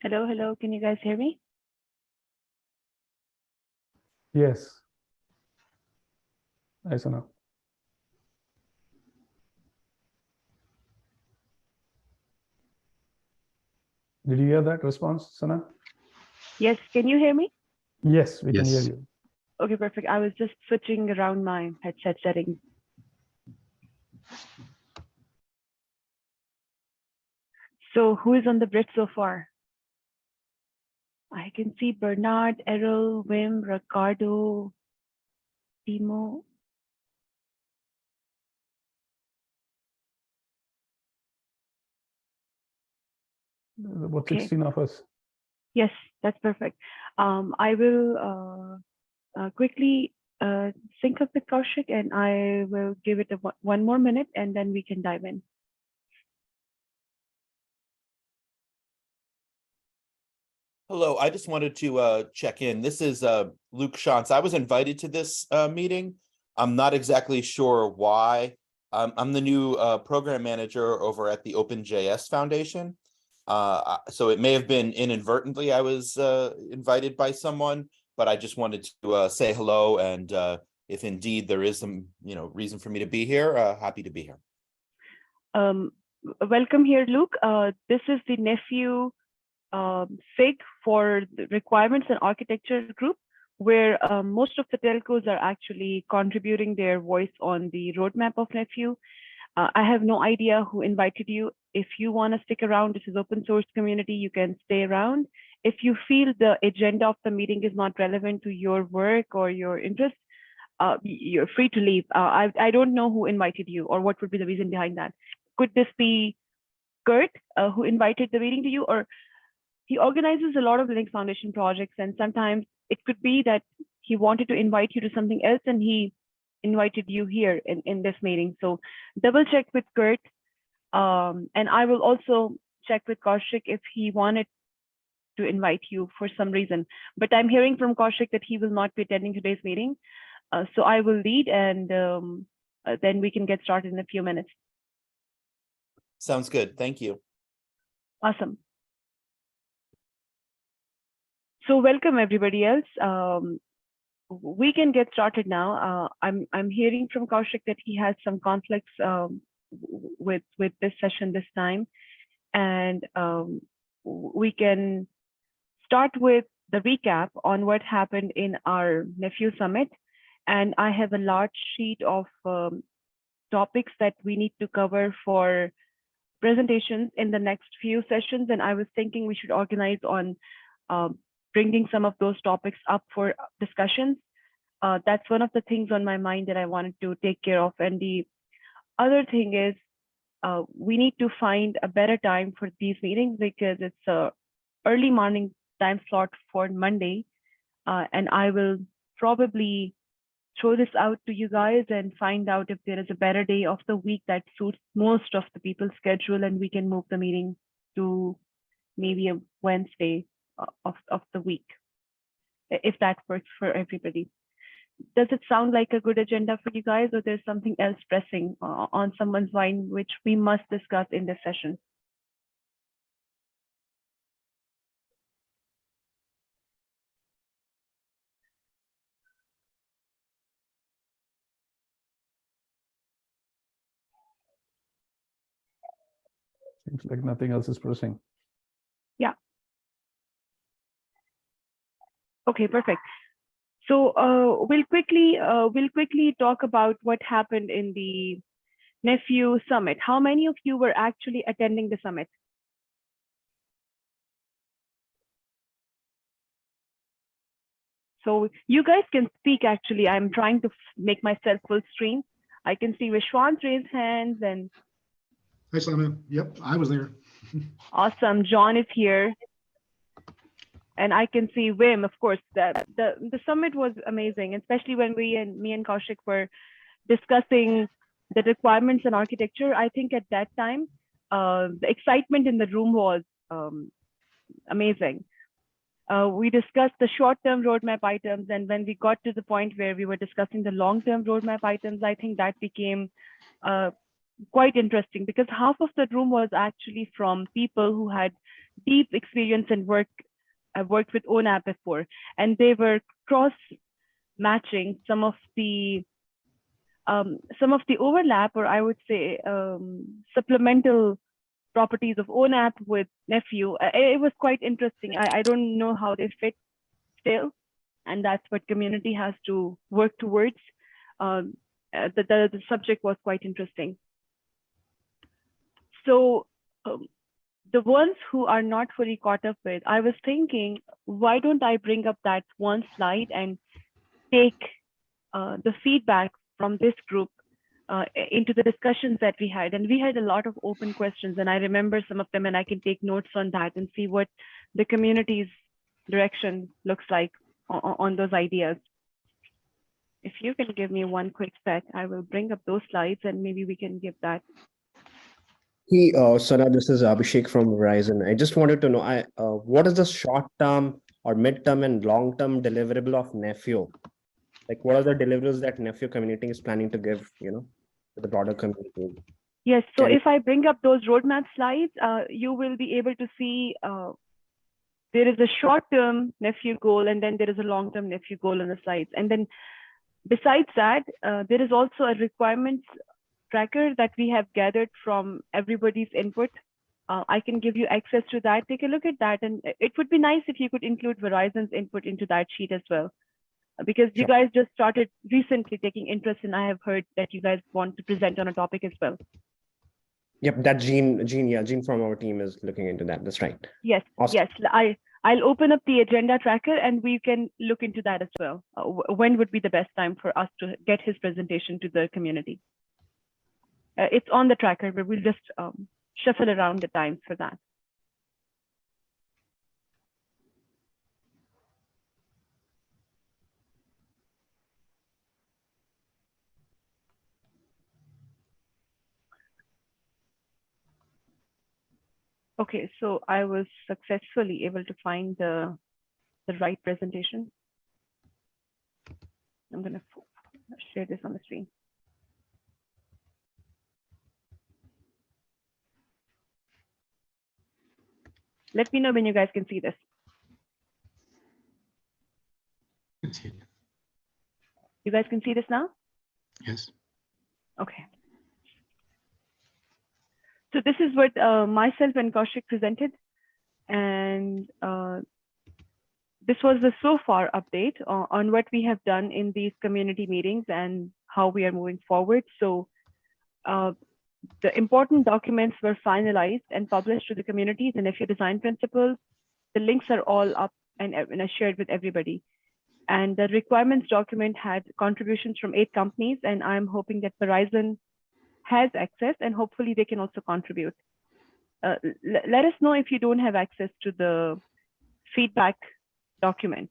Hello, hello. Can you guys hear me? Yes. I know. Did you hear that response, Sana? Yes, can you hear me? Yes, we can hear Yes. you. Okay, perfect. I was just switching around my headset settings. So who is on the bridge so far? I can see Bernard, Errol, Wim, Ricardo, Timo. There's about Okay. 16 of us. Yes, that's perfect. I will quickly sync up with Kaushik, and I will give it one more minute, and then we can dive in. Hello, I just wanted to check in. This is Luke Shantz. I was invited to this meeting. I'm not exactly sure why. I'm the new program manager over at the OpenJS Foundation. So it may have been inadvertently I was invited by someone, but I just wanted to say hello, and if indeed there is some reason for me to be here, happy to be here. Welcome here, Luke. This is the nephew SIG for the requirements and architecture group, where most of the telcos are actually contributing their voice on the roadmap of nephew. I have no idea who invited you. If you want to stick around, this is open source community, you can stay around. If you feel the agenda of the meeting is not relevant to your work or your interests, you're free to leave. I don't know who invited you or what would be the reason behind that. Could this be Kurt, who invited the meeting to you, or he organizes a lot of Linux Foundation projects, and sometimes it could be that he wanted to invite you to something else and he invited you here in this meeting. So double check with Kurt. And I will also check with Kaushik if he wanted to invite you for some reason. But I'm hearing from Kaushik that he will not be attending today's meeting. So I will lead, and then we can get started in a few minutes. Sounds good. Thank you. Awesome. So welcome everybody else. We can get started now. I'm hearing from Kaushik that he has some conflicts with this session this time, and we can start with the recap on what happened in our Nephew Summit. And I have a large sheet of topics that we need to cover for presentations in the next few sessions, and I was thinking we should organize on bringing some of those topics up for discussions. That's one of the things on my mind that I wanted to take care of. And the other thing is we need to find a better time for these meetings, because it's a early morning time slot for Monday. And I will probably throw this out to you guys and find out if there is a better day of the week that suits most of the people's schedule, and we can move the meeting to maybe a Wednesday of the week, if that works for everybody. Does it sound like a good agenda for you guys, or there's something else pressing on someone's mind which we must discuss in this session? Seems like nothing else is pressing. Yeah. Okay, perfect. So we'll quickly talk about what happened in the Nephew Summit. How many of you were actually attending the summit? So you guys can speak. Actually, I'm trying to make myself full screen. I can see Vishwant raise hands, and Hi, Simon. Yep, I was there. awesome. John is here. And I can see Wim, of course. The summit was amazing, especially when me and Kaushik were discussing the requirements and architecture. I think at that time, the excitement in the room was amazing. We discussed the short-term roadmap items, and when we got to the point where we were discussing the long-term roadmap items, I think that became quite interesting, because half of the room was actually from people who had deep experience and work. I've worked with ONAP before, and they were cross matching some of the overlap, or I would say supplemental properties of ONAP with Nephew. It was quite interesting. I don't know how they fit still, and that's what community has to work towards. The subject was quite interesting. So the ones who are not fully caught up with, I was thinking, why don't I bring up that one slide and take the feedback from this group into the discussions that we had. And we had a lot of open questions, and I remember some of them, and I can take notes on that and see what the community's direction looks like on those ideas. If you can give me one quick sec, I will bring up those slides and maybe we can give that. Hey, Sana, this is Abhishek from Verizon. I just wanted to know, what is the short-term or mid-term and long-term deliverable of Nephew? Like, what are the deliverables that Nephew community is planning to give, to the broader community? Yes, so Can- if I bring up those roadmap slides, you will be able to see there is a short-term Nephew goal, and then there is a long-term Nephew goal on the slides. And then besides that, there is also a requirements tracker that we have gathered from everybody's input. I can give you access to that. Take a look at that. And it would be nice if you could include Verizon's input into that sheet as well, because you Sure. guys just started recently taking interest, and I have heard that you guys want to present on a topic as well. Yep, that Gene from our team is looking into that. That's right. Yes, Awesome. yes. I'll open up the agenda tracker and we can look into that as well. When would be the best time for us to get his presentation to the community? It's on the tracker, but we'll just shuffle around the times for that. Okay, so I was successfully able to find the right presentation. I'm going to share this on the screen. Let me know when you guys can see this. You guys can see this now? Yes. Okay. So this is what myself and Kaushik presented. And this was the so far update on what we have done in these community meetings and how we are moving forward. So the important documents were finalized and published to the communities, and if your design principles, the links are all up and I shared with everybody. And the requirements document had contributions from 8 companies, and I'm hoping that Verizon has access and hopefully they can also contribute. Let us know if you don't have access to the feedback document.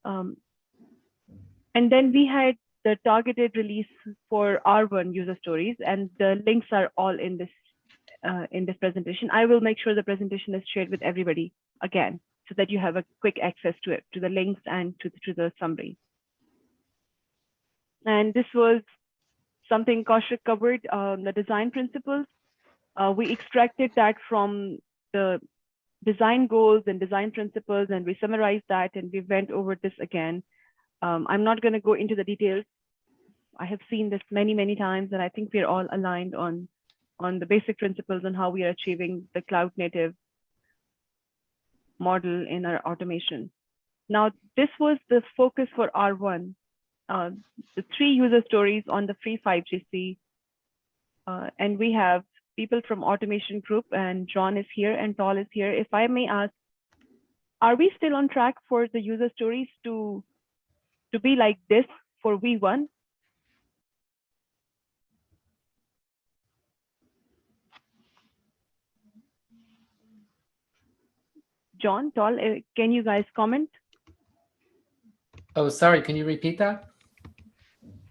And then we had the targeted release for R1 user stories, and the links are all in this presentation. I will make sure the presentation is shared with everybody again, so that you have a quick access to it, to the links and to the summary. And this was something Kaushik covered, the design principles. We extracted that from the design goals and design principles, and we summarized that, and we went over this again. I'm not going to go into the details. I have seen this many, many times, and I think we're all aligned on the basic principles on how we are achieving the cloud native model in our automation. Now, this was the focus for R1, the 3 user stories on the free 5GC. And we have people from automation group, and John is here and Tall is here. If I may ask, are we still on track for the user stories to be like this for V1? John, Tall, can you guys comment? Oh, sorry, can you repeat that?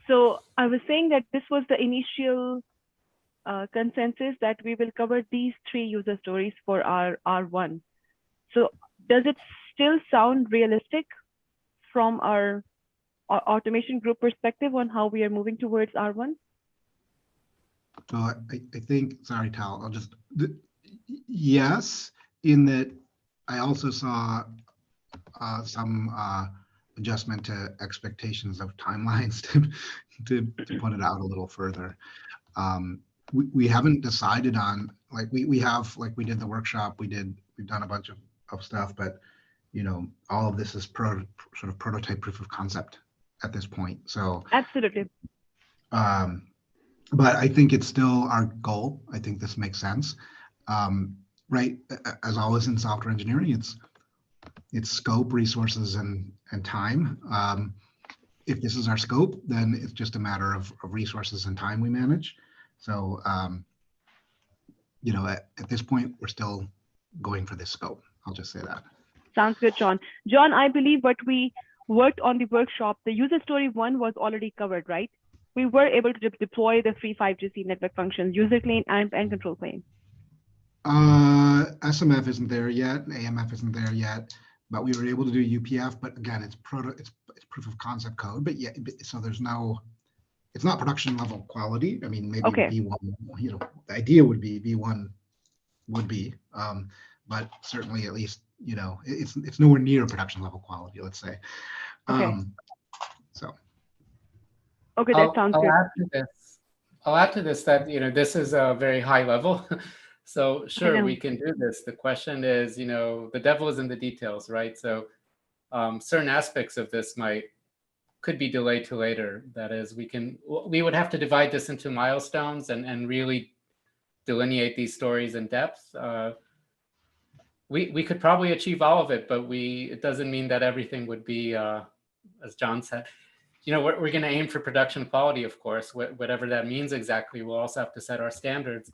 So I was saying that this was the initial consensus that we will cover these 3 user stories for our R1. So does it still sound realistic from our automation group perspective on how we are moving towards R1? So I think, sorry, Tal, Yes, in that I also saw some adjustment to expectations of timelines to put it out a little further. We haven't decided on, like, we have, like, we did the workshop, we've done a bunch of stuff, but all of this is sort of prototype proof of concept at this point. So Absolutely. but I think it's still our goal. I think this makes sense. Right, as always in software engineering, it's scope, resources, and time. If this is our scope, then it's just a matter of resources and time we manage. So at this point, we're still going for this scope. I'll just say that. Sounds good, John. John, I believe what we worked on the workshop, the user story 1 was already covered, right? We were able to deploy the free 5GC network functions, user claim and control claim. SMF isn't there yet, and AMF isn't there yet, but we were able to do UPF. But again, it's proof of concept code. But yeah, so it's not production level quality. I mean, maybe Okay. B1. The idea would be B1 would be, but certainly at least it's nowhere near production level quality. Let's say. Okay. So. Okay, that sounds good. I'll add to this that this is a very high level. So sure, know. we can do this. The question is, the devil is in the details, right? So certain aspects of this could be delayed to later. That is, we would have to divide this into milestones and really delineate these stories in depth. We could probably achieve all of it, but it doesn't mean that everything would be, as John said. We're going to aim for production quality, of course, whatever that means exactly. We'll also have to set our standards.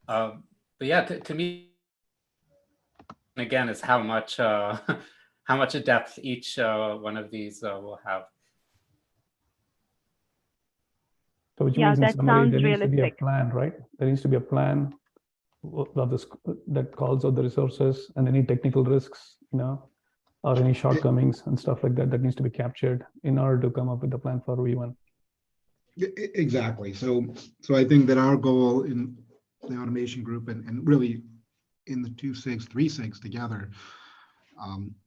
But yeah, to me, again, is how much depth each one of these will have. So which Yeah, means in that summary, sounds there needs to be a realistic. plan, right? There needs to be a plan that calls out the resources and any technical risks, or any shortcomings and stuff like that needs to be captured in order to come up with a plan for V1. Exactly. So I think that our goal in the automation group and really in the 2 SIGs, 3 SIGs together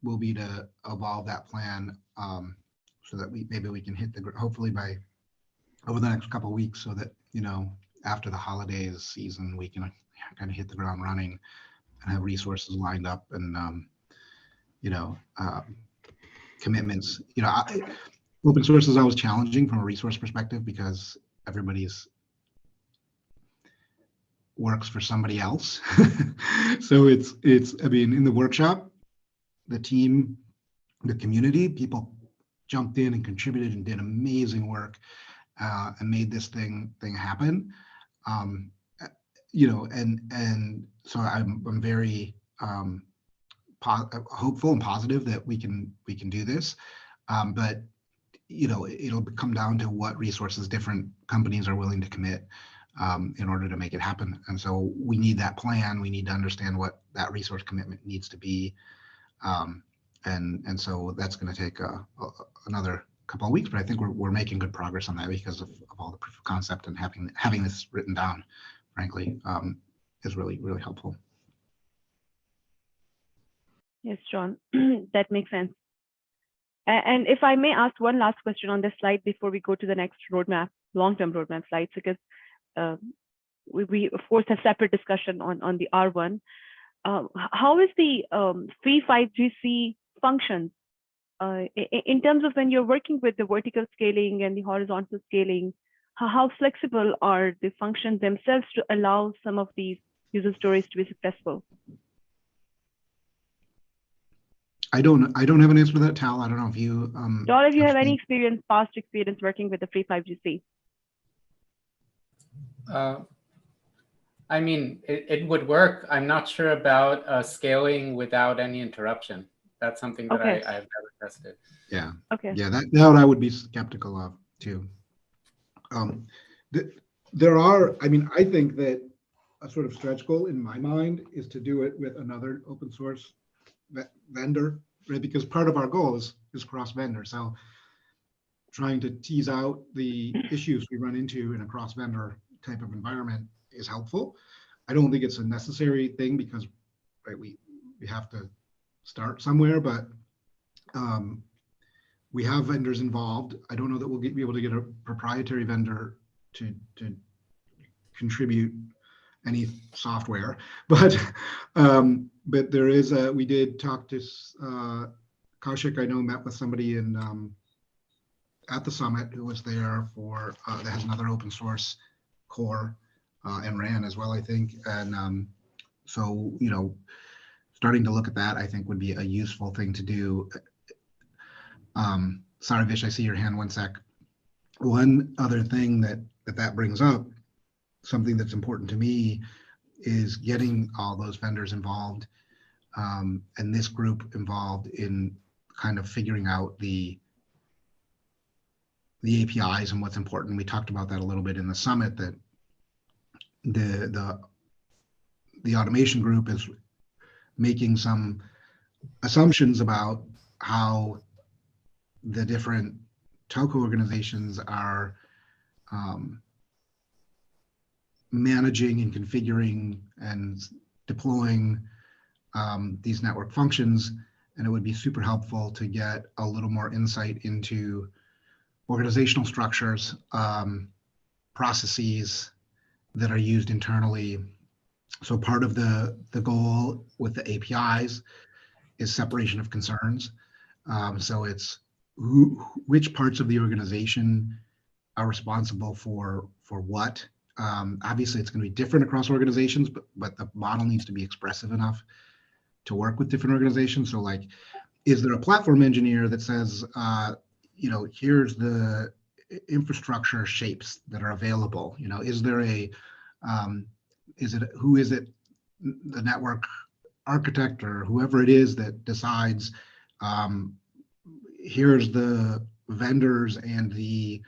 will be to evolve that plan so that maybe we can hit hopefully by over the next couple of weeks, so that after the holidays season we can kind of hit the ground running and have resources lined up and commitments. Open source is always challenging from a resource perspective because everybody's works for somebody else. So it's I mean, in the workshop, the team, the community, people jumped in and contributed and did amazing work and made this thing happen. And so I'm very hopeful and positive that we can do this. But it'll come down to what resources different companies are willing to commit in order to make it happen. And so we need that plan. We need to understand what that resource commitment needs to be. And so that's going to take another couple of weeks, but I think we're making good progress on that because of all the proof of concept, and having this written down, frankly, is really, really helpful. Yes, John, that makes sense. And if I may ask one last question on this slide before we go to the next roadmap, long-term roadmap slides, because we of course have separate discussion on the R1. How is the free 5GC functions in terms of when you're working with the vertical scaling and the horizontal scaling? How flexible are the functions themselves to allow some of these user stories to be successful? I don't have an answer to that, Tal. I don't know if you Tal, if you have any past experience working with the free 5GC. I mean, it would work. I'm not sure about scaling without any interruption. That's something that I've never tested. Yeah. Okay. Yeah, that I would be skeptical of too. There are, I mean, I think that a sort of stretch goal in my mind is to do it with another open source vendor, right? Because part of our goal is cross-vendor. So trying to tease out the issues we run into in a cross-vendor type of environment is helpful. I don't think it's a necessary thing because, right, we have to start somewhere, but we have vendors involved. I don't know that we'll be able to get a proprietary vendor to contribute any software, but there is we did talk to Kaushik, I know, met with somebody in at the summit who was there for that has another open source core and ran as well, I think. And so, you know, starting to look at that, I think, would be a useful thing to do. Sorry, Vish, I see your hand, one sec. One other thing that brings up, something that's important to me, is getting all those vendors involved and this group involved in kind of figuring out the APIs and what's important. We talked about that a little bit in the summit, that the automation group is making some assumptions about how the different telco organizations are managing and configuring and deploying these network functions. And it would be super helpful to get a little more insight into organizational structures, processes that are used internally. So part of the goal with the APIs is separation of concerns. So it's which parts of the organization are responsible for what. Obviously, it's going to be different across organizations, but the model needs to be expressive enough to work with different organizations. So, like, is there a platform engineer that says, you know, here's the infrastructure shapes that are available? You know, is there a who is it, the network architect or whoever it is that decides, here's the vendors and the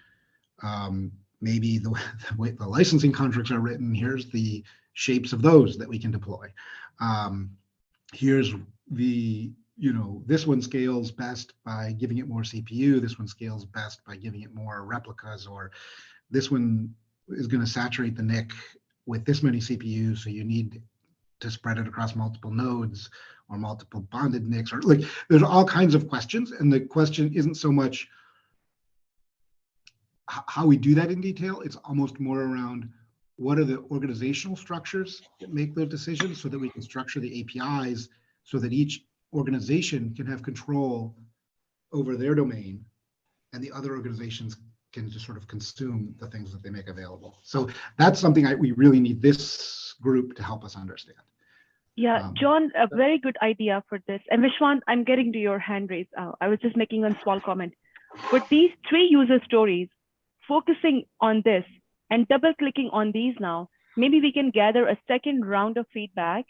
maybe the way the licensing contracts are written, here's the shapes of those that we can deploy. Here's the, you know, this one scales best by giving it more CPU, this one scales best by giving it more replicas, or this one is going to saturate the NIC with this many CPUs, so you need to spread it across multiple nodes or multiple bonded NICs, or like, there's all kinds of questions. And the question isn't so much how we do that in detail, it's almost more around what are the organizational structures that make those decisions, so that we can structure the APIs so that each organization can have control over their domain and the other organizations can just sort of consume the things that they make available. So that's something we really need this group to help us understand. Yeah, John, a very good idea for this. And Vishwan, I'm getting to your hand raise. I was just making a small comment. But these 3 user stories, focusing on this and double clicking on these now, maybe we can gather a second round of feedback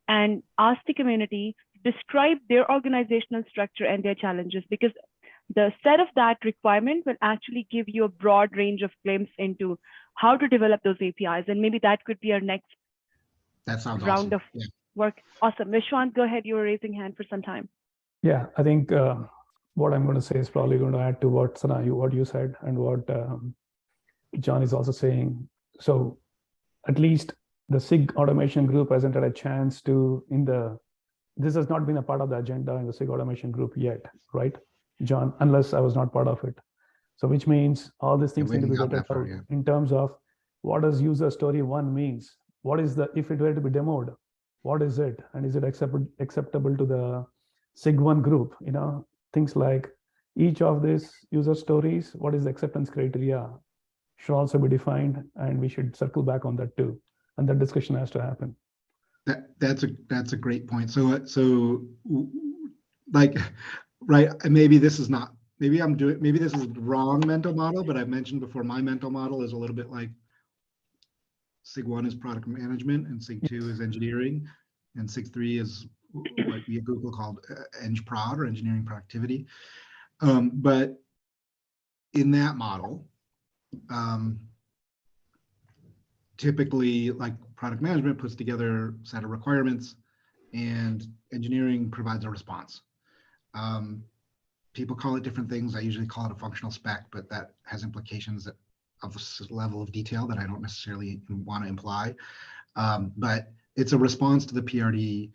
and ask the community to describe their organizational structure and their challenges, because the set of that requirement will actually give you a broad range of glimpse into how to develop those APIs. And maybe that could be our next round of work. Awesome. Vishwant, go ahead. You were raising hand for some time. Yeah, I think what I'm going to say is probably going to add to what Sana, what you said and what John is also saying. So at least the SIG automation group hasn't had a chance to, this has not been a part of the agenda in the SIG automation group yet, right, John? Unless I was not part of it. So which means all these things need to be vetted out in terms of what does user story 1 means? What is the, if it were to be demoed, what is it? And is it acceptable to the SIG1 group? You know, things like each of these user stories, what is the acceptance criteria should also be defined, and we should circle back on that too. And that discussion has to happen. That's a great point. So like, right, maybe this is not, maybe this is the wrong mental model, but I've mentioned before, my mental model is a little bit like SIG1 is product management and SIG2 is engineering, and SIG3 is what we at Google called EngProd, or engineering productivity. But in that model, typically, like, product management puts together a set of requirements and engineering provides a response. People call it different things. I usually call it a functional spec, but that has implications of a level of detail that I don't necessarily want to imply. But it's a response to the PRD,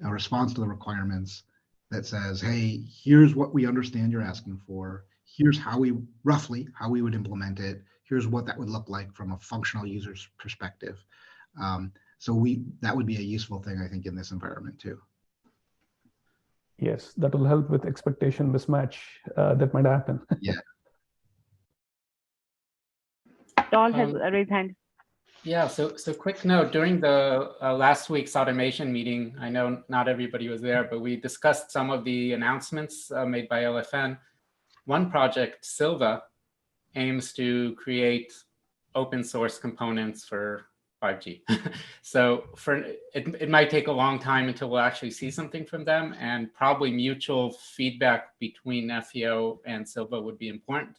a response to the requirements that says, hey, here's what we understand you're asking for. Here's how we roughly how we would implement it. Here's what that would look like from a functional user's perspective. So that would be a useful thing, I think, in this environment too. Yes, that will help with expectation mismatch that might happen. Yeah. Don has a raised hand. Yeah, so quick note, during the last week's automation meeting, I know not everybody was there, but we discussed some of the announcements made by LFN. One project, Silva, aims to create open source components for 5G. So it might take a long time until we'll actually see something from them, and probably mutual feedback between FEO and Silva would be important.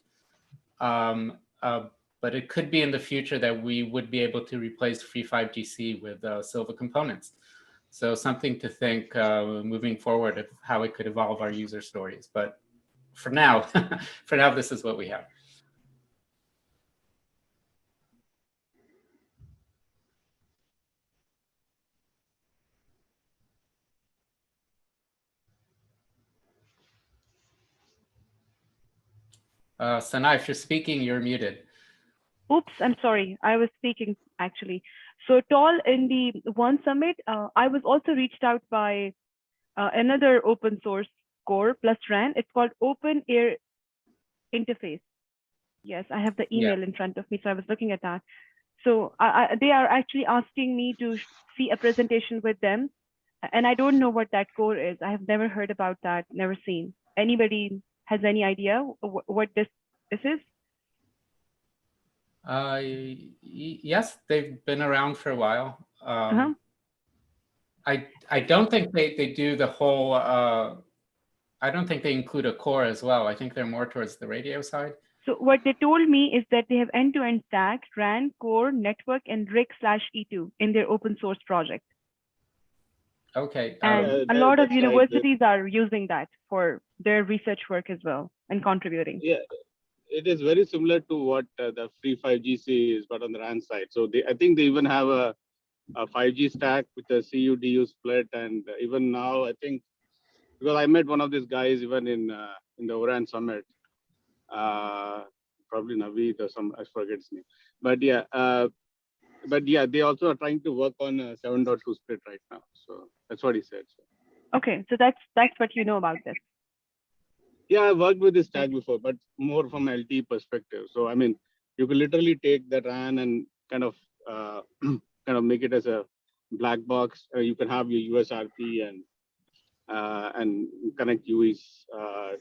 But it could be in the future that we would be able to replace free 5GC with Silva components. So something to think moving forward of how it could evolve our user stories. But for now, this is what we have. Sana, if you're speaking, you're muted. Oops, I'm sorry. I was speaking actually. So Tall, in the One Summit, I was also reached out by another open source core plus RAN. It's called Open Air Interface. Yes, I have the email in front of me, so I was looking at that. So they are actually asking me to see a presentation with them. And I don't know what that core is. I have never heard about that, never seen. Anybody has any idea what this is? Yes, they've been around for a while. I don't think they do the whole, I don't think they include a core as well. I think they're more towards the radio side. So what they told me is that they have end-to-end stack, RAN, core, network, and RIC/E2 in their open source project. Okay. And a lot of universities are using that for their research work as well and contributing. Yeah, it is very similar to what the free 5GC is, but on the RAN side. So I think they even have a 5G stack with a CU/DU split, and even now I think, because I met one of these guys even in the ORAN summit, probably Naveed or some, I forget his name, but yeah, they also are trying to work on a 7.2 split right now. So that's what he said. So. Okay, so that's what you know about this. Yeah, I worked with this tag before, but more from an LTE perspective. So I mean, you can literally take the RAN and kind of make it as a black box. You can have your USRP and connect UEs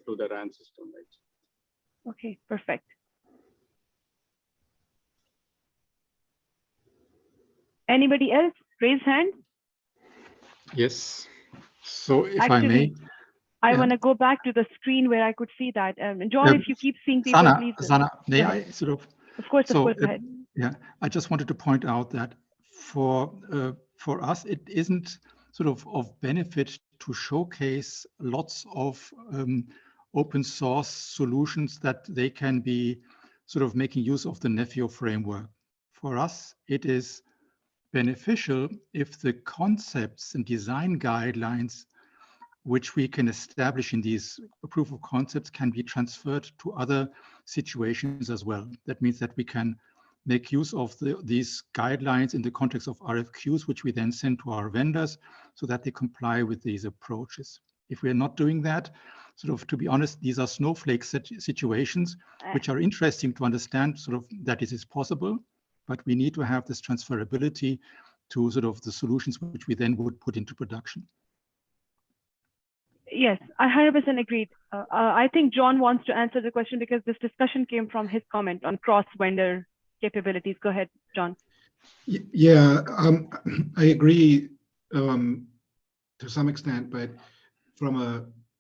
to the RAN system, right? Okay, perfect. Anybody else? Raise hand. Yes. So if Actually, I may. I want to go back to the screen where I could see that. John, if you keep seeing people, please. Sana, may I sort of? Of course, go ahead. Yeah, I just wanted to point out that for us, it isn't sort of benefit to showcase lots of open source solutions that they can be sort of making use of the Nefio framework. For us, it is beneficial if the concepts and design guidelines which we can establish in these proof of concepts can be transferred to other situations as well. That means that we can make use of these guidelines in the context of RFQs, which we then send to our vendors so that they comply with these approaches. If we're not doing that, sort of, to be honest, these are snowflake situations, which are interesting to understand sort of that it is possible, but we need to have this transferability to sort of the solutions which we then would put into production. Yes, I 100% agreed. I think John wants to answer the question because this discussion came from his comment on cross-vendor capabilities. Go ahead, John. Yeah, I agree to some extent, but from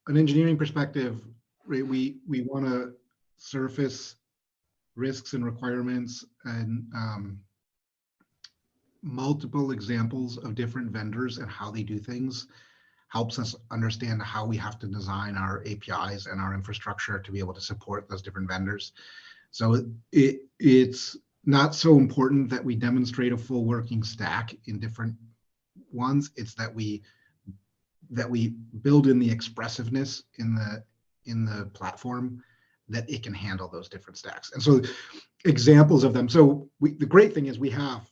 an engineering perspective, right, we want to surface risks and requirements and multiple examples of different vendors and how they do things helps us understand how we have to design our APIs and our infrastructure to be able to support those different vendors. So it's not so important that we demonstrate a full working stack in different ones. It's that we build in the expressiveness in the platform that it can handle those different stacks. And so examples of them. So the great thing is we have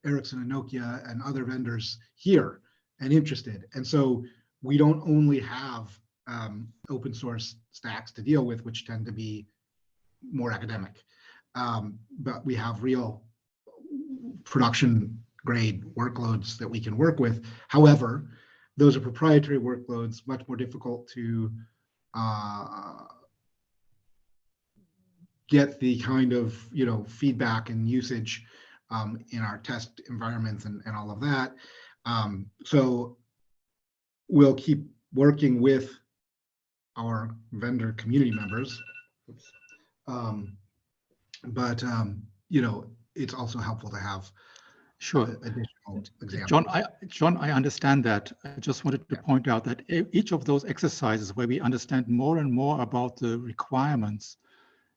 Ericsson and Nokia and other vendors here and interested. And so we don't only have open source stacks to deal with, which tend to be more academic, but we have real production grade workloads that we can work with. However, those are proprietary workloads, much more difficult to get the kind of feedback and usage in our test environments and all of that. So we'll keep working with our vendor community members. But it's also helpful to have additional examples. John, I understand that. I just wanted to point out that each of those exercises where we understand more and more about the requirements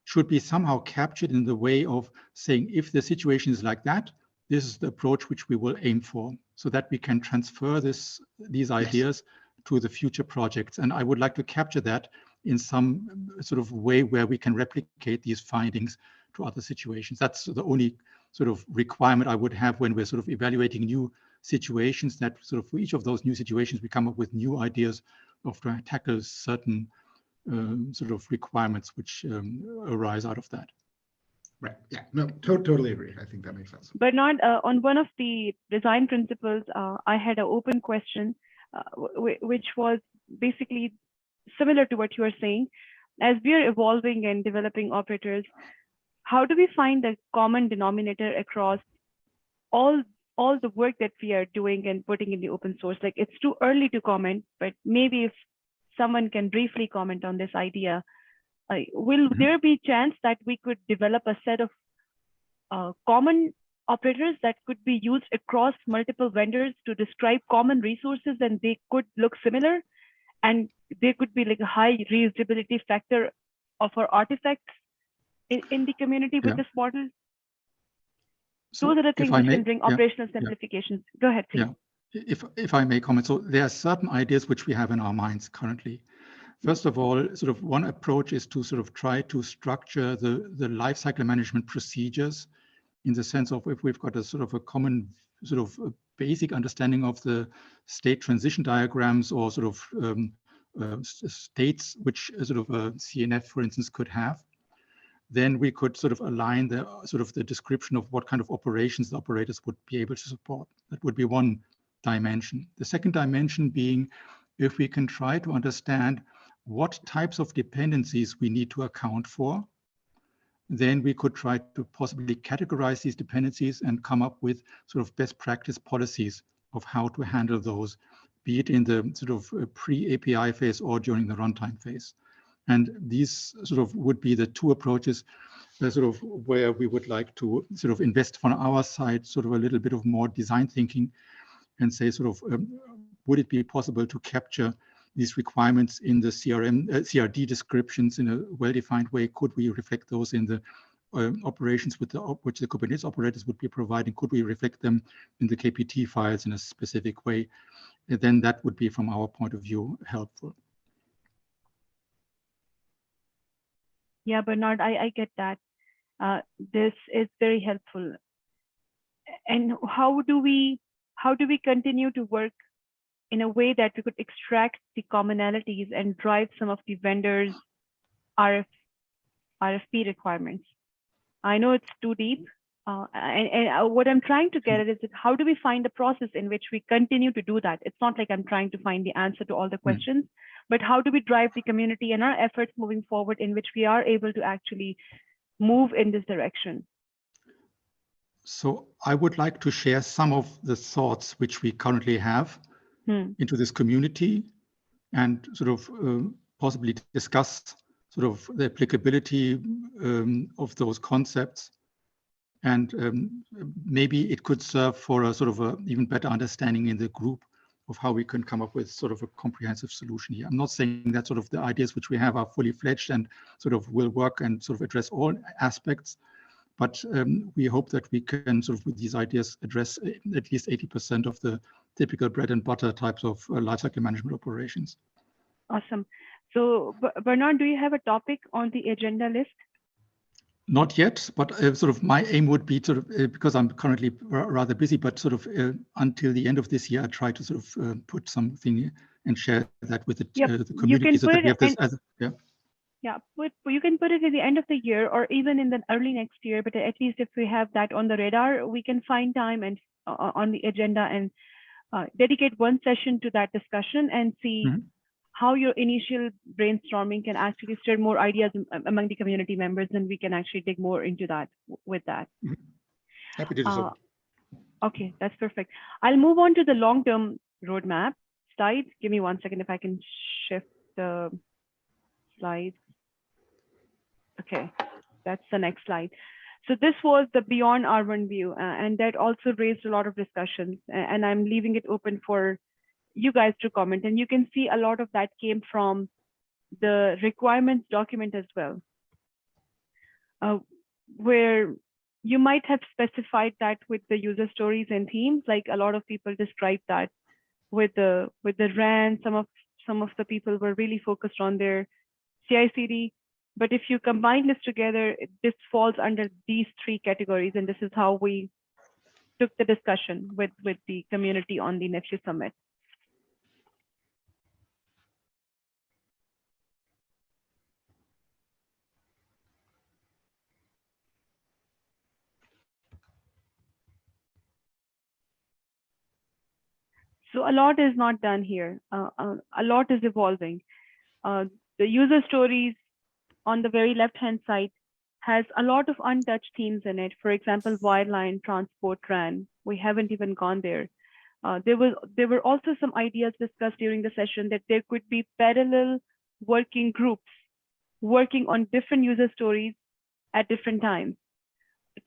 should be somehow captured in the way of saying, if the situation is like that, this is the approach which we will aim for, so that we can transfer these ideas to the future projects. And I would like to capture that in some sort of way where we can replicate these findings to other situations. That's the only sort of requirement I would have when we're sort of evaluating new situations, that sort of for each of those new situations, we come up with new ideas of trying to tackle certain sort of requirements which arise out of that. Right. Yeah. No. Totally agree. I think that makes sense. Bernard, on one of the design principles, I had an open question, which was basically similar to what you are saying. As we are evolving and developing operators, how do we find the common denominator across all the work that we are doing and putting in the open source? Like, it's too early to comment, but maybe if someone can briefly comment on this idea, will there be chance that we could develop a set of common operators that could be used across multiple vendors to describe common resources, and they could look similar, and there could be like a high reusability factor of our artifacts in the community with this model? So those are the things which can bring operational simplifications. Go ahead, please. Yeah. If I may comment, so there are certain ideas which we have in our minds currently. First of all, sort of one approach is to sort of try to structure the lifecycle management procedures in the sense of, if we've got a sort of a common sort of a basic understanding of the state transition diagrams or sort of states which sort of a CNF, for instance, could have, then we could sort of align the sort of the description of what kind of operations the operators would be able to support. That would be one dimension. The second dimension being, if we can try to understand what types of dependencies we need to account for, then we could try to possibly categorize these dependencies and come up with sort of best practice policies of how to handle those, be it in the sort of pre-API phase or during the runtime phase. And these sort of would be the two approaches sort of where we would like to sort of invest from our side, sort of a little bit of more design thinking, and say sort of, would it be possible to capture these requirements in the CRD descriptions in a well-defined way? Could we reflect those in the operations with which the Kubernetes operators would be providing? Could we reflect them in the KPT files in a specific way? And then that would be, from our point of view, helpful. Yeah, Bernard, I get that. This is very helpful. And how do we continue to work in a way that we could extract the commonalities and drive some of the vendors' RFP requirements? I know it's too deep. And what I'm trying to get at is that how do we find the process in which we continue to do that? It's not like I'm trying to find the answer to all the questions, but how do we drive the community and our efforts moving forward in which we are able to actually move in this direction? So I would like to share some of the thoughts which we currently have into this community, and sort of possibly discuss sort of the applicability of those concepts. And maybe it could serve for a sort of a even better understanding in the group of how we can come up with sort of a comprehensive solution here. I'm not saying that sort of the ideas which we have are fully fledged and sort of will work and sort of address all aspects, But we hope that we can sort of, with these ideas, address at least 80% of the typical bread and butter types of lifecycle management operations. Awesome. So Bernard, do you have a topic on the agenda list? Not yet, but sort of my aim would be sort of, because I'm currently rather busy, but sort of until the end of this year, I try to sort of put something and share that with the community so that we have this as, yeah. Yeah, but you can put it at the end of the year or even in the early next year, but at least if we have that on the radar, we can find time and on the agenda and dedicate one session to that discussion and see how your initial brainstorming can actually stir more ideas among the community members, and we can actually dig more into that with that. Happy to do so. Okay, that's perfect. I'll move on to the long-term roadmap slides. Give me 1 second if I can shift the slides. Okay, that's the next slide. So this was the Beyond R1 view, and that also raised a lot of discussions, and I'm leaving it open for you guys to comment. And you can see a lot of that came from the requirements document as well, where you might have specified that with the user stories and themes, like a lot of people described that with the RAN. Some of the people were really focused on their CI/CD. But if you combine this together, this falls under these three categories. And this is how we took the discussion with the community on the Nephew Summit. So a lot is not done here. A lot is evolving. The user stories on the very left-hand side has a lot of untouched themes in it. For example, wireline, transport, RAN. We haven't even gone there. There were also some ideas discussed during the session that there could be parallel working groups working on different user stories at different times.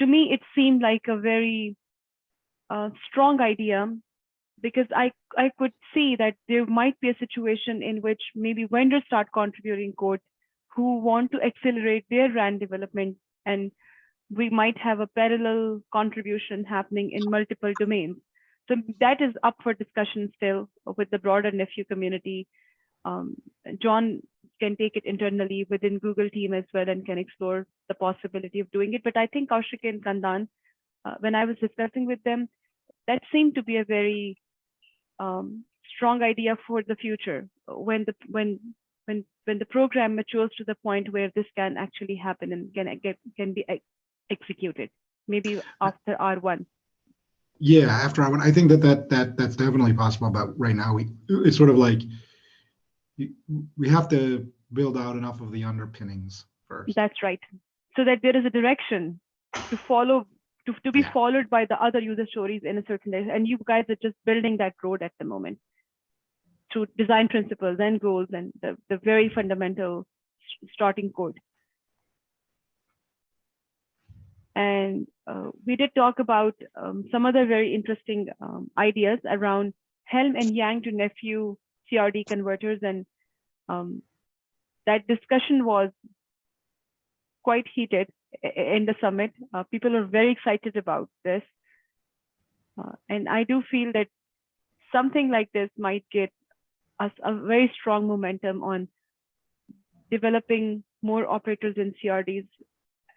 To me, it seemed like a very strong idea, because I could see that there might be a situation in which maybe vendors start contributing code who want to accelerate their RAN development, and we might have a parallel contribution happening in multiple domains. So that is up for discussion still with the broader Nephew community. John can take it internally within Google team as well and can explore the possibility of doing it. But I think Kaushik and Kandan, when I was discussing with them, that seemed to be a very strong idea for the future when the program matures to the point where this can actually happen and can be executed, maybe after R1. Yeah, after R1, I think that's definitely possible. But right now, it's sort of like we have to build out enough of the underpinnings first. That's right. So that there is a direction to follow, to be followed by the other user stories in a certain way. And you guys are just building that road at the moment through design principles and goals and the very fundamental starting code. And we did talk about some other very interesting ideas around Helm and Yang to Nephew CRD converters. And that discussion was quite heated in the summit. People are very excited about this. And I do feel that something like this might get us a very strong momentum on developing more operators in CRDs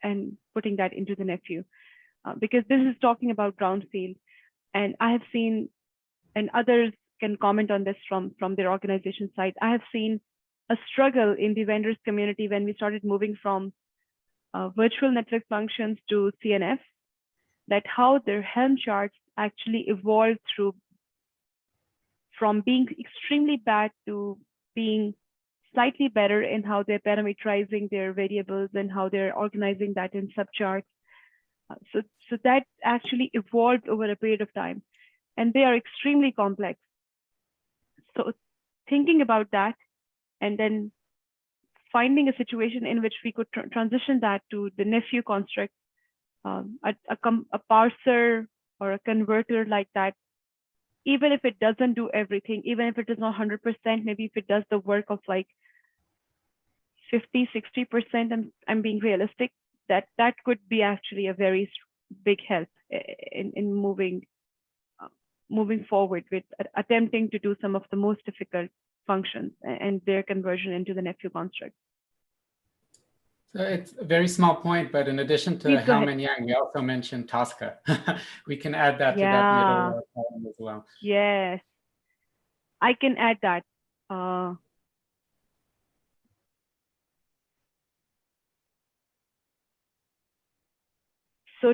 and putting that into the Nephew, because this is talking about brownfield. And I have seen, and others can comment on this from their organization side, I have seen a struggle in the vendors community when we started moving from virtual network functions to CNF, that how their Helm charts actually evolved from being extremely bad to being slightly better in how they're parameterizing their variables and how they're organizing that in subcharts. So that actually evolved over a period of time, and they are extremely complex. So thinking about that and then finding a situation in which we could transition that to the Nephew construct, a parser or a converter like that, even if it doesn't do everything, even if it is not 100%, maybe if it does the work of like 50, 60%, I'm being realistic, that could be actually a very big help in moving forward with attempting to do some of the most difficult functions and their conversion into the Nephew construct. So it's a very small point, but in addition to Please go Helm ahead. and Yang, we also mentioned Tosca. We can add that to that Yeah. middle column as well. Yes, I can add that. So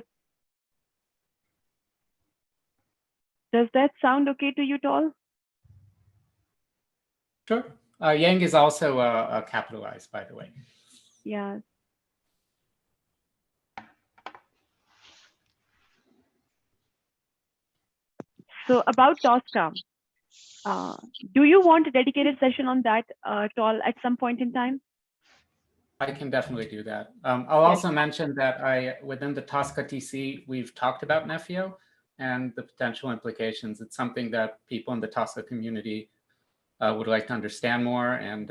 does that sound okay to you, Tol? Sure. Yang is also capitalized, by the way. Yeah. So about Tosca, do you want a dedicated session on that, Tol, at some point in time? I can definitely do that. I'll Yes. also mention that within the Tosca TC, we've talked about Nephio and the potential implications. It's something that people in the Tosca community would like to understand more and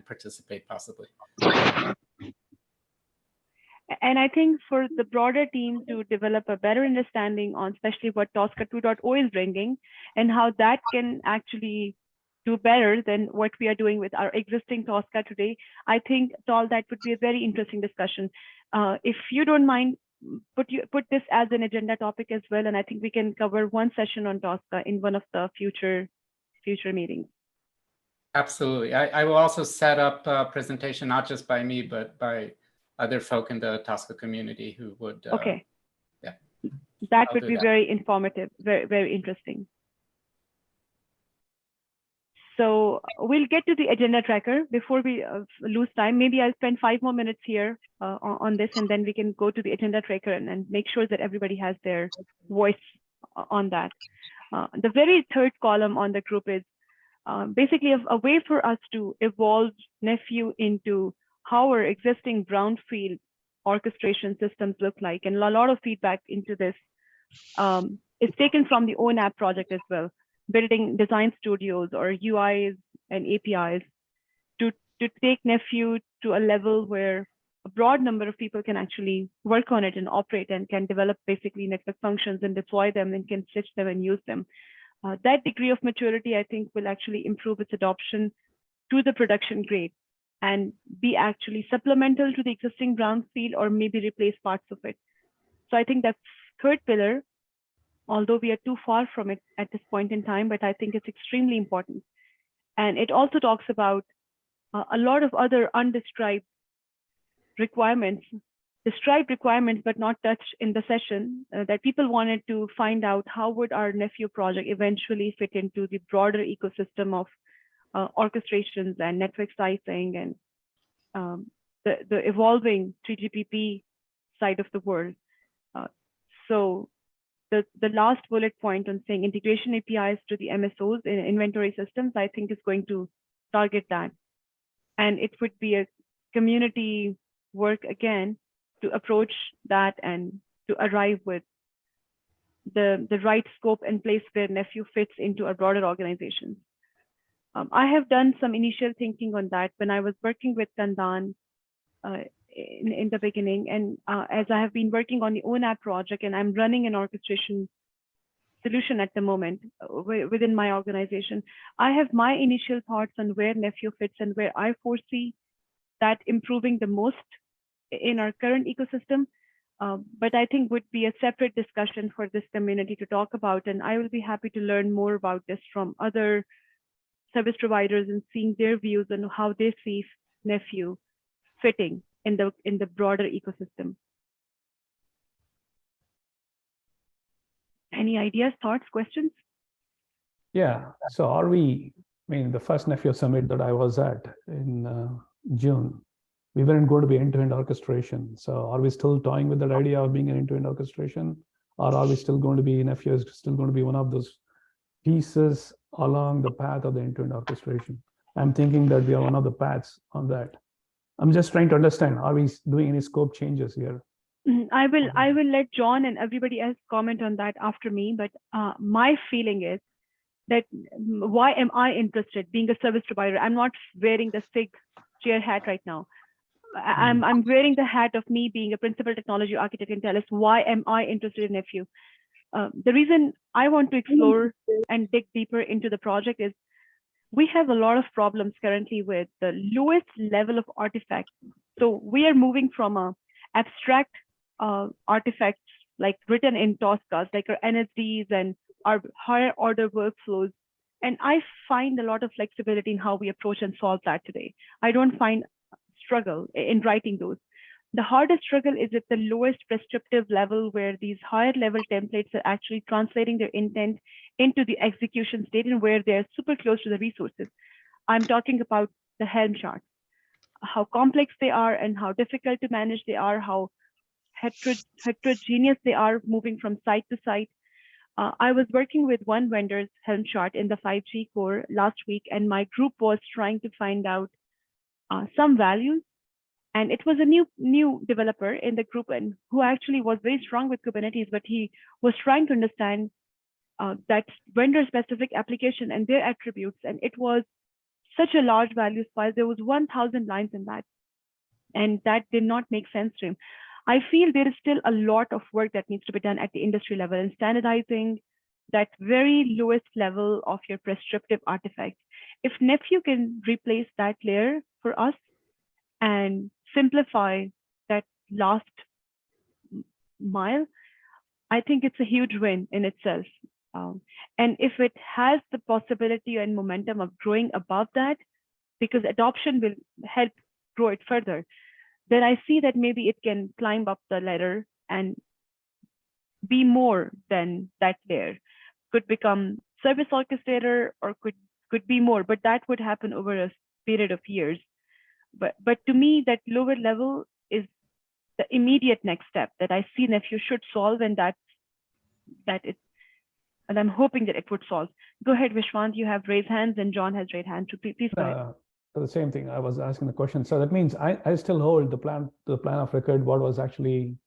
participate possibly. And I think for the broader team to develop a better understanding on especially what Tosca 2.0 is bringing and how that can actually do better than what we are doing with our existing Tosca today, I think, Tol, that would be a very interesting discussion. If you don't mind, put this as an agenda topic as well, and I think we can cover one session on Tosca in one of the future meetings. Absolutely. I will also set up a presentation, not just by me, but by other folk in the Tosca community who would. Okay. Yeah. That I'll would do be that. very informative, very, very interesting. So we'll get to the agenda tracker before we lose time. Maybe I'll spend 5 more minutes here on this, and then we can go to the agenda tracker and make sure that everybody has their voice on that. The very third column on the group is basically a way for us to evolve Nephew into how our existing brownfield orchestration systems look like. And a lot of feedback into this is taken from the own app project as well, building design studios or UIs and APIs to take Nephew to a level where a broad number of people can actually work on it and operate and can develop basically network functions and deploy them and can stitch them and use them. That degree of maturity, I think, will actually improve its adoption to the production grade and be actually supplemental to the existing brownfield or maybe replace parts of it. So I think that's third pillar, although we are too far from it at this point in time, but I think it's extremely important. And it also talks about a lot of other undescribed requirements, described requirements, but not touched in the session that people wanted to find out how would our Nephew project eventually fit into the broader ecosystem of orchestrations and network slicing and the evolving 3GPP side of the world. So the last bullet point on saying integration APIs to the MSOs in inventory systems, I think is going to target that. And it would be a community work again to approach that and to arrive with the right scope and place where Nephew fits into a broader organization. I have done some initial thinking on that when I was working with Kandan in the beginning. And as I have been working on the own app project and I'm running an orchestration solution at the moment within my organization, I have my initial thoughts on where Nephew fits and where I foresee that improving the most in our current ecosystem. But I think would be a separate discussion for this community to talk about. And I will be happy to learn more about this from other service providers and seeing their views on how they see Nephew fitting in the broader ecosystem. Any ideas, thoughts, questions? Yeah. So the first Nephew summit that I was at in June, we weren't going to be end-to-end orchestration. So are we still toying with that idea of being an end-to-end orchestration? Or are we still going to be, Nephew is still going to be one of those pieces along the path of the end-to-end orchestration? I'm thinking that we are one of the paths on that. I'm just trying to understand, are we doing any scope changes here? I will let John and everybody else comment on that after me, but my feeling is that why am I interested being a service provider? I'm not wearing the SIG chair hat right now. I'm wearing the hat of me being a principal technology architect and tell us why am I interested in FU. The reason I want to explore and dig deeper into the project is we have a lot of problems currently with the lowest level of artifacts. So we are moving from a abstract artifacts like written in Toscas, like our NSDs and our higher order workflows. And I find a lot of flexibility in how we approach and solve that today. I don't find struggle in writing those. The hardest struggle is at the lowest prescriptive level where these higher level templates are actually translating their intent into the execution state and where they're super close to the resources. I'm talking about the Helm charts, how complex they are and how difficult to manage they are, how heterogeneous they are moving from site to site. I was working with one vendor's Helm chart in the 5G core last week, and my group was trying to find out some values. And it was a new developer in the group and who actually was very strong with Kubernetes, but he was trying to understand that vendor specific application and their attributes. And it was such a large values file. There was 1,000 lines in that. And that did not make sense to him. I feel there is still a lot of work that needs to be done at the industry level and standardizing that very lowest level of your prescriptive artifacts. If Nephew can replace that layer for us and simplify that last mile, I think it's a huge win in itself. And if it has the possibility and momentum of growing above that, because adoption will help grow it further, then I see that maybe it can climb up the ladder and be more than that layer. Could become service orchestrator or could be more, but that would happen over a period of years. But to me, that lower level is the immediate next step that I see Nephew should solve, and that it, and I'm hoping that it would solve. Go ahead, Vishwant, you have raised hands and John has raised hands. So please go ahead. The same thing, I was asking the question. So that means I still hold the plan of record, what was actually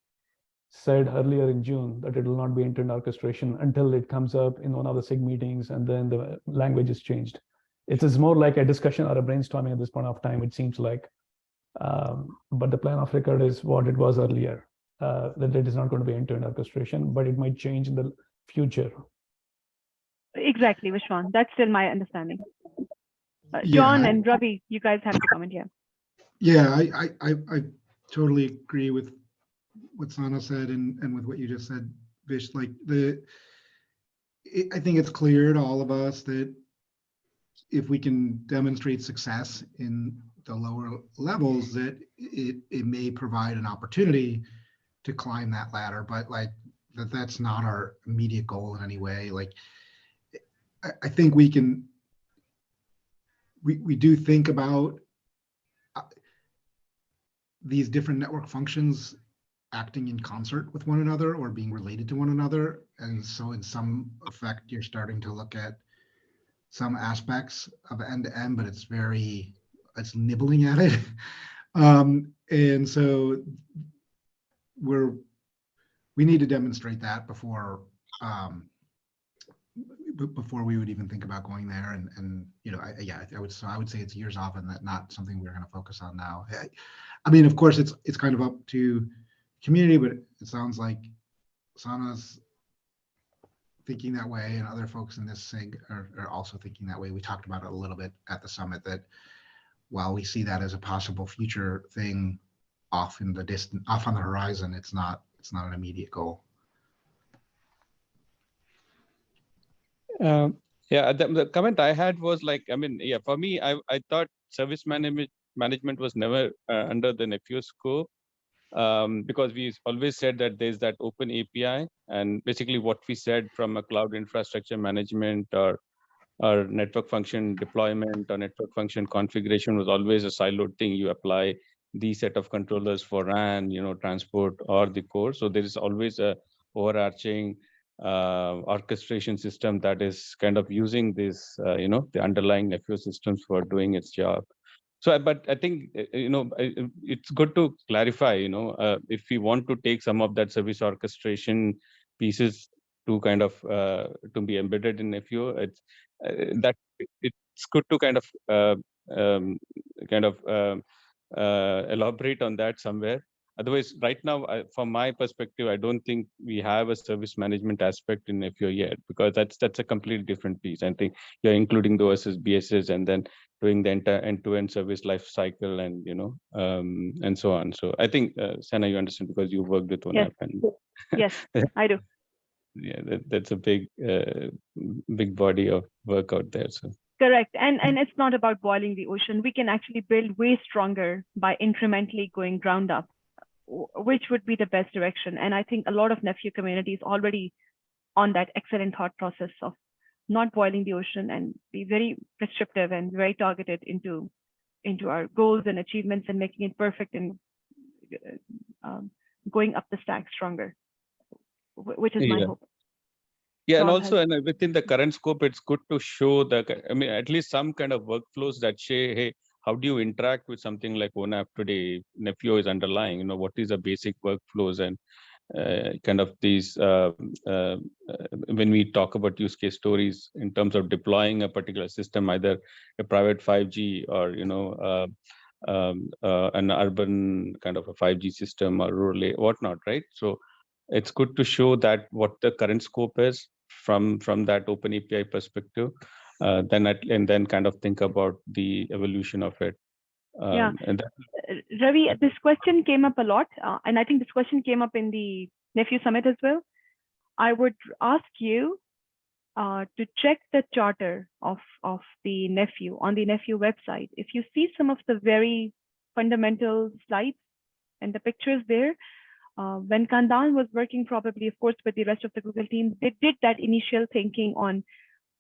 said earlier in June, that it will not be end-to-end orchestration until it comes up in one of the SIG meetings and then the language is changed. It is more like a discussion or a brainstorming at this point of time, it seems like. But the plan of record is what it was earlier, that it is not going to be end-to-end orchestration, but it might change in the future. Exactly, Vishwant. That's still my understanding. John and Ravi, you guys have to comment here. Yeah, I totally agree with what Sana said and with what you just said, Vish. Like I think it's clear to all of us that if we can demonstrate success in the lower levels, that it may provide an opportunity to climb that ladder, but like that's not our immediate goal in any way. Like I think we can. We do think about these different network functions acting in concert with one another or being related to one another. And so in some effect, you're starting to look at some aspects of end-to-end, but it's nibbling at it. And so we need to demonstrate that before we would even think about going there. And you know, I would say it's years off and that not something we're going to focus on now. I mean, of course, it's kind of up to community, but it sounds like Sana's thinking that way and other folks in this SIG are also thinking that way. We talked about it a little bit at the summit that while we see that as a possible future thing off on the horizon, it's not an immediate goal. Yeah, the comment I had was like, I mean, yeah, for me, I thought service management was never under the Nephew scope, because we always said that there's that open API, and basically what we said from a cloud infrastructure management or network function deployment or network function configuration was always a siloed thing. You apply the set of controllers for RAN, transport or the core. So there is always a overarching orchestration system that is kind of using this, the underlying Nephew systems for doing its job. So, but I think, it's good to clarify, if we want to take some of that service orchestration pieces to kind of to be embedded in Nephew, it's good to kind of elaborate on that somewhere. Otherwise, right now, from my perspective, I don't think we have a service management aspect in FO yet, because that's a completely different piece. I think you're including the OSS, BSS, and then doing the entire end-to-end service life cycle, and and so on. So I think, Sana, you understand because you worked with ONAP, and Yes, I do. yeah, that's a big body of work out there. So Correct. And it's not about boiling the ocean. We can actually build way stronger by incrementally going ground up, which would be the best direction. And I think a lot of nephew communities already on that excellent thought process of not boiling the ocean and be very prescriptive and very targeted into our goals and achievements and making it perfect and going up the stack stronger, which is my yeah. hope. Yeah, and Joel also, has- and within the current scope, it's good to show I mean, at least some kind of workflows that say, hey, how do you interact with something like ONAP today? Nephew is underlying, what is the basic workflows, and kind of these, when we talk about use case stories in terms of deploying a particular system, either a private 5G or, an urban kind of a 5G system or rural, whatnot, right? So it's good to show that what the current scope is from that open API perspective, and then kind of think about the evolution of it. Yeah. And that, Ravi, this question came up a lot, and I think this question came up in the Nephew Summit as well. I would ask you to check the charter of the Nephew on the Nephew website. If you see some of the very fundamental slides and the pictures there, when Kandan was working, probably, of course, with the rest of the Google team, they did that initial thinking on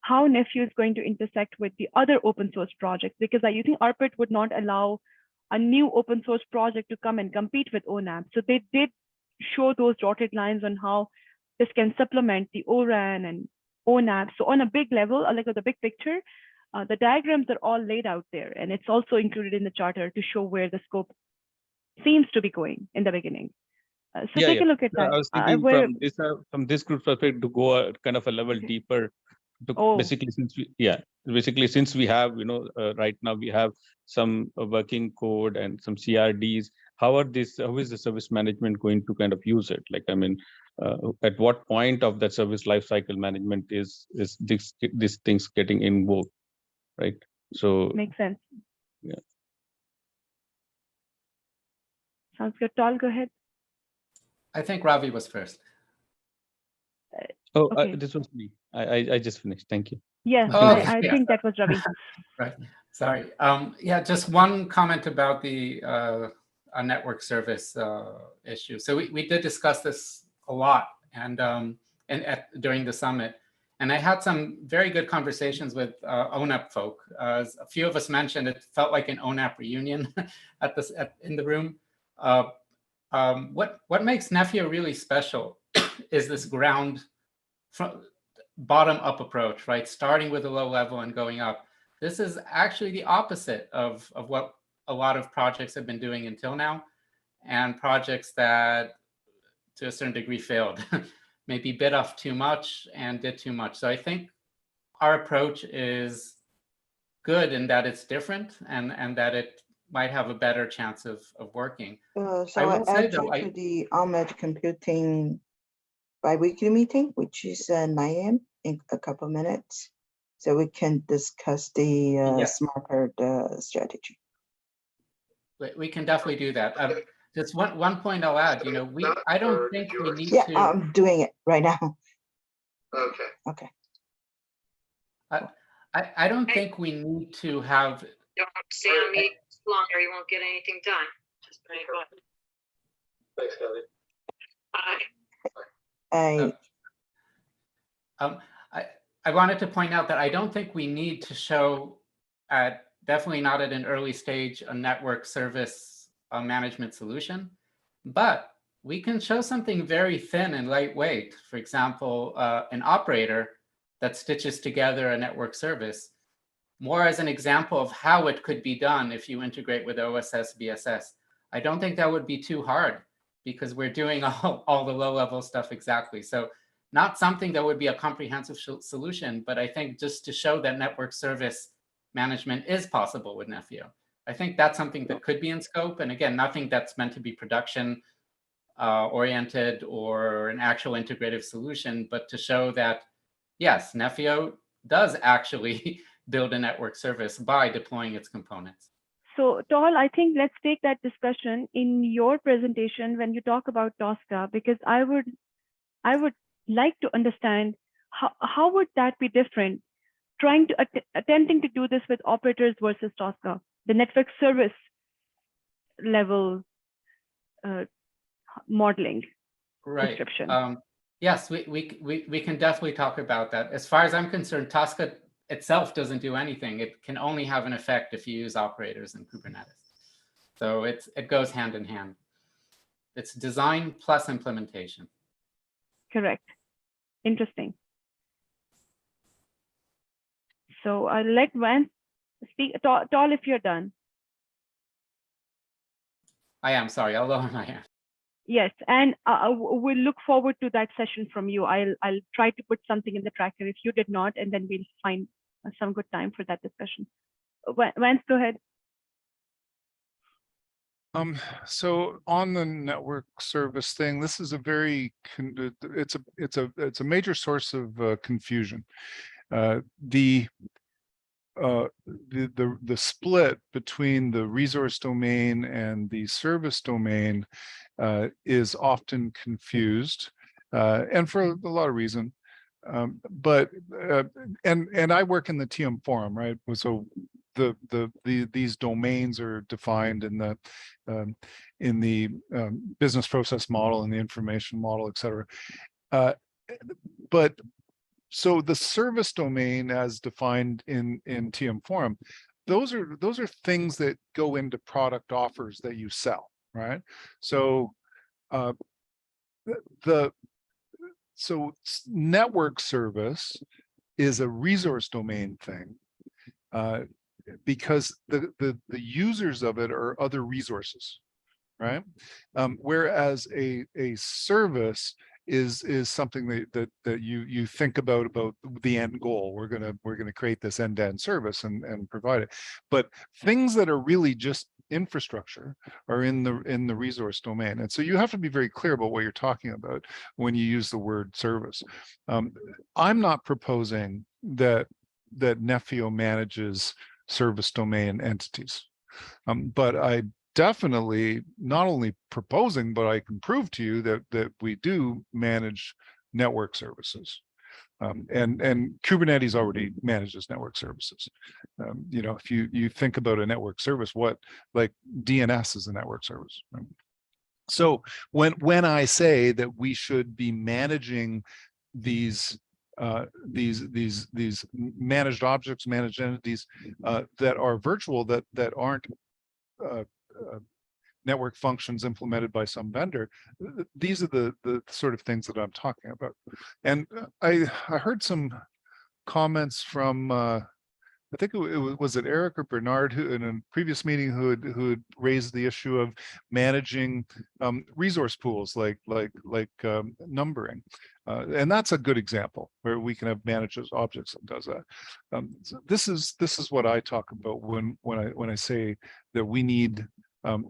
how Nephew is going to intersect with the other open source projects, because I think ARPIT would not allow a new open source project to come and compete with ONAP. So they did show those dotted lines on how this can supplement the ORAN and ONAP. So on a big level, like the big picture, the diagrams are all laid out there, and it's also included in the charter to show where the scope seems to be going in the beginning. So take a look at that. I was thinking from this group perspective to go kind of a level deeper. Basically, since we have, right now we have some working code and some CRDs. How is the service management going to kind of use it? Like, I mean, at what point of that service lifecycle management is these things getting invoked, right? So makes sense. Yeah. Sounds good. Tal, go ahead. I think Ravi was first. Okay. This was me. I just finished. Thank you. Yeah, I think that was Ravi. Right. Sorry. Yeah, just one comment about the network service issue. So we did discuss this a lot, and during the summit, and I had some very good conversations with ONAP folk. As a few of us mentioned, it felt like an ONAP reunion in the room. What makes Nephew really special is this bottom-up approach, right? Starting with a low level and going up. This is actually the opposite of what a lot of projects have been doing until now, and projects that, to a certain degree, failed. Maybe bit off too much and did too much. So I think our approach is good in that it's different, and that it might have a better chance of working. So I add you to the Ahmed Computing bi-weekly meeting, which is 9 a.m. in a couple of minutes, so we can discuss the smart card strategy. We can definitely do that. Just one point I'll add. I don't think we need to. Yeah, I'm doing it right now. Okay. I don't think we need to have. Don't stay on meeting longer. You won't get anything done. Just very good. Thanks, Kelly. Bye. I wanted to point out that I don't think we need to show, definitely not at an early stage, a network service management solution, but we can show something very thin and lightweight. For example, an operator that stitches together a network service, more as an example of how it could be done if you integrate with OSS, BSS. I don't think that would be too hard, because we're doing all the low-level stuff exactly. So not something that would be a comprehensive solution, but I think just to show that network service management is possible with Nephew. I think that's something that could be in scope. And again, nothing that's meant to be production oriented or an actual integrative solution, but to show that, yes, Nefio does actually build a network service by deploying its components. So Tol, I think let's take that discussion in your presentation when you talk about Tosca, because I would like to understand how would that be different, trying to attempting to do this with operators versus Tosca, the network service level modeling description. Yes, we can definitely talk about that. As far as I'm concerned, Tosca itself doesn't do anything. It can only have an effect if you use operators in Kubernetes. So it goes hand in hand. It's design plus implementation. Correct. Interesting. So I'll let Vance speak. Tol, if you're done. I am, sorry, I'll lower my hand. Yes, and we'll look forward to that session from you. I'll try to put something in the tracker if you did not, and then we'll find some good time for that discussion. Vance, go ahead. So on the network service thing, this is a very it's a major source of confusion. The split between the resource domain and the service domain is often confused, and for a lot of reasons. But I work in the TM forum, right? So these domains are defined in the business process model and the information model, et cetera. But so the service domain, as defined in TM forum, those are things that go into product offers that you sell, right? So network service is a resource domain thing, because the users of it are other resources, right? Whereas a service is something that you think about the end goal. We're gonna create this end-to-end service and provide it. But things that are really just infrastructure are in the resource domain, and so you have to be very clear about what you're talking about when you use the word service. I'm not proposing that Nefio manages service domain entities, but I definitely not only proposing, but I can prove to you that we do manage network services. And Kubernetes already manages network services. If you think about a network service, like DNS is a network service. Right? So when I say that we should be managing these managed objects, managed entities that are virtual, that aren't network functions implemented by some vendor, these are the sort of things that I'm talking about. And I heard some comments from I think was it Eric or Bernard, who in a previous meeting who had raised the issue of managing resource pools like numbering, and that's a good example where we can have managed objects that does that. So this is what I talk about when I say that we need an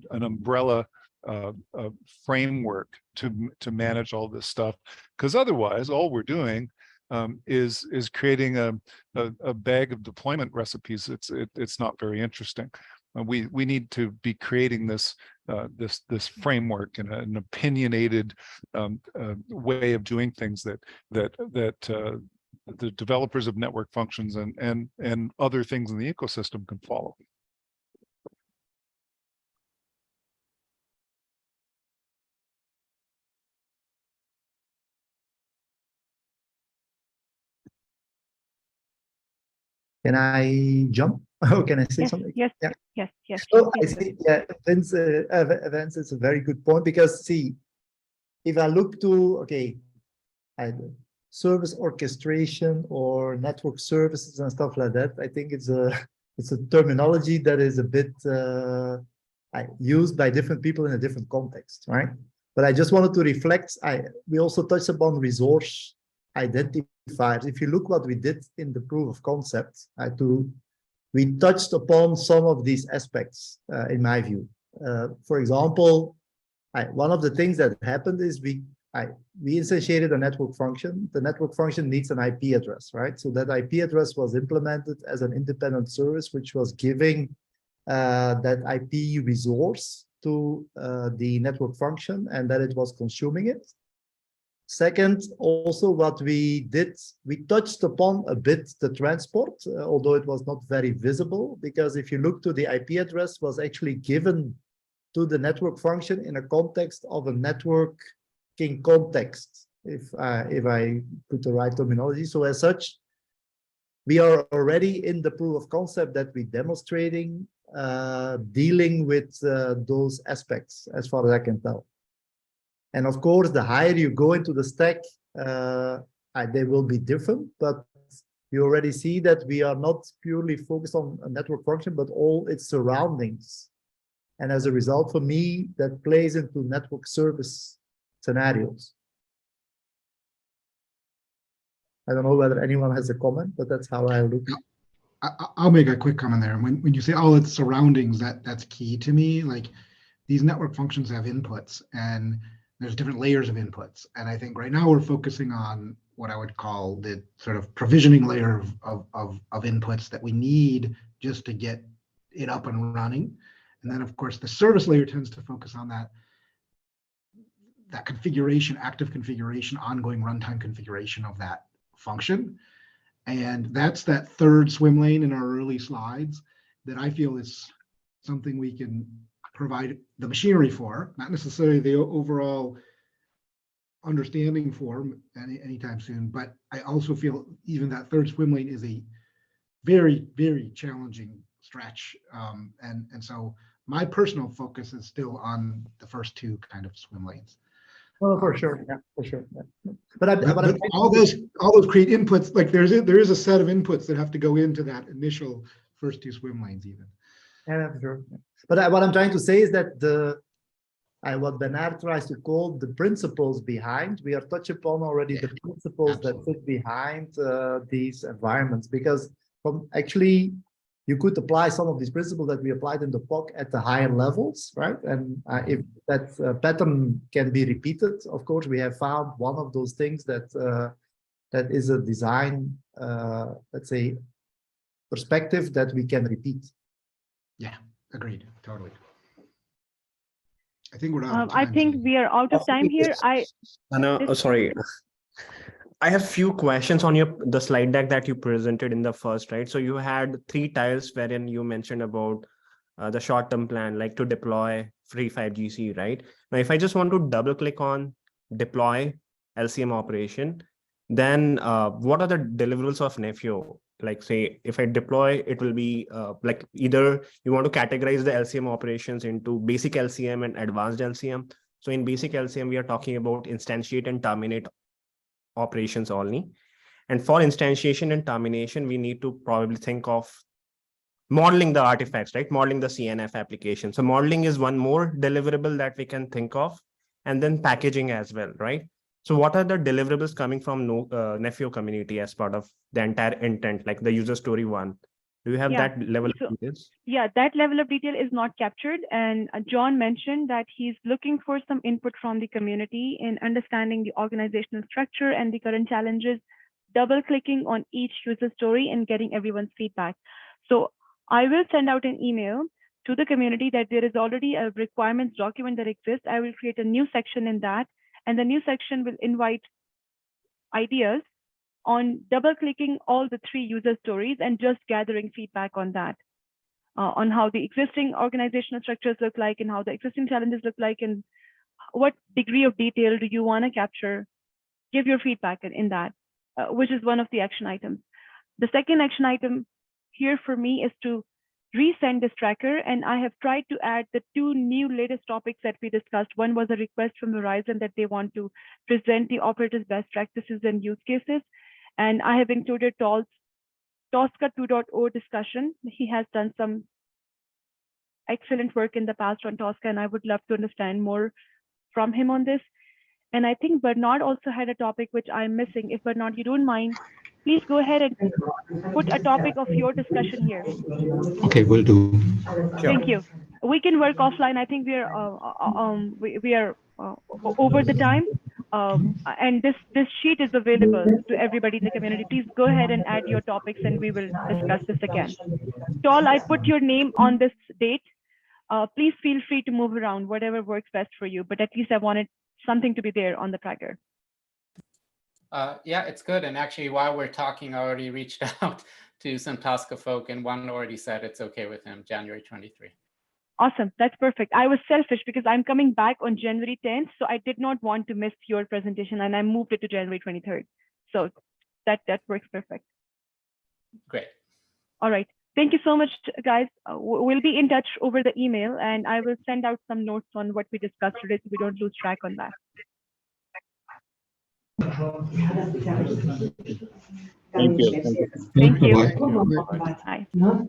umbrella framework to manage all this stuff, because otherwise all we're doing is creating a bag of deployment recipes. It's not very interesting. We need to be creating this framework and an opinionated way of doing things that the developers of network functions and other things in the ecosystem can follow. Can I jump? Oh, can I say Yes, something? yes, Yeah. yes. So I think, yeah, Vince is a very good point, because see, if I look to, okay, either service orchestration or network services and stuff like that, I think it's a terminology that is a bit used by different people in a different context, right? But I just wanted to reflect, we also touched upon resource identifiers. If you look what we did in the proof of concept to we touched upon some of these aspects, in my view. For example, one of the things that happened is we instantiated a network function. The network function needs an IP address, right? So that IP address was implemented as an independent service, which was giving that IP resource to the network function, and that it was consuming it. Second, also what we did, we touched upon a bit the transport, although it was not very visible, because if you look to the IP address was actually given to the network function in a context of a networking context, if I put the right terminology. So as such, we are already in the proof of concept that we're demonstrating, dealing with those aspects, as far as I can tell. And of course, the higher you go into the stack, they will be different, but you already see that we are not purely focused on a network function, but all its surroundings. And as a result, for me, that plays into network service scenarios. I don't know whether anyone has a comment, but that's how I look. I'll make a quick comment there. When you say all its surroundings, that's key to me. Like, these network functions have inputs, and there's different layers of inputs. And I think right now we're focusing on what I would call the sort of provisioning layer of inputs that we need just to get it up and running. And then of course the service layer tends to focus on that configuration, active configuration, ongoing runtime configuration of that function. And that's that third swim lane in our early slides that I feel is something we can provide the machinery for, not necessarily the overall understanding for anytime soon, but I also feel even that third swim lane is a very, very challenging stretch. And so my personal focus is still on the first two kind of swim lanes. Oh, for sure, yeah, for sure. Yeah. But all those create inputs. Like there is a set of inputs that have to go into that initial first two swim lanes even. Yeah, for sure. But what I'm trying to say is that what Bernard tries to call the principles behind, we are touching upon already the principles that sit behind these environments, because actually you could apply some of these principles that we applied in the POC at the higher levels, right? And if that pattern can be repeated, of course, we have found one of those things that that is a design, let's say, perspective that we can repeat. Yeah, agreed, totally. I think we're out of time. I think we are out of time here. Sorry. I have few questions on the slide deck that you presented in the first, right? So you had 3 tiles wherein you mentioned about the short-term plan, like to deploy free 5GC, right? Now, if I just want to double click on deploy LCM operation, then what are the deliverables of Nefio? Like say, if I deploy, it will be like either you want to categorize the LCM operations into basic LCM and advanced LCM. So in basic LCM, we are talking about instantiate and terminate operations only. And for instantiation and termination, we need to probably think of modeling the artifacts, right? Modeling the CNF application. So modeling is one more deliverable that we can think of, and then packaging as well, right? So what are the deliverables coming from Nefio community as part of the entire intent, like the user story one? Do you have that level of details? Yeah, that level of detail is not captured. And John mentioned that he's looking for some input from the community in understanding the organizational structure and the current challenges, double clicking on each user story and getting everyone's feedback. So I will send out an email to the community that there is already a requirements document that exists. I will create a new section in that, and the new section will invite ideas on double clicking all the 3 user stories and just gathering feedback on that, on how the existing organizational structures look like and how the existing challenges look like and what degree of detail do you want to capture. Give your feedback in that, which is one of the action items. The second action item here for me is to resend this tracker, and I have tried to add the 2 new latest topics that we discussed. One was a request from Verizon that they want to present the operators' best practices and use cases. And I have included Tosca 2.0 discussion. He has done some excellent work in the past on Tosca, and I would love to understand more from him on this. And I think Bernard also had a topic which I'm missing. If Bernard, you don't mind please go ahead and put a topic of your discussion here. Okay, will do. Thank you. We can work offline. I think we are over the time. And this sheet is available to everybody in the community. Please go ahead and add your topics and we will discuss this again. Tall, I put your name on this date. Please feel free to move around, whatever works best for you, but at least I wanted something to be there on the tracker. Yeah, it's good. And actually, while we're talking, I already reached out to some Tosca folk, and one already said it's okay with him, January 23. Awesome. That's perfect. I was selfish because I'm coming back on January 10th, so I did not want to miss your presentation, and I moved it to January 23rd. So that works perfect. Great. All right. Thank you so much, guys. We'll be in touch over the email, and I will send out some notes on what we discussed today so we don't lose track on that. Thank you. Thank you. Bye.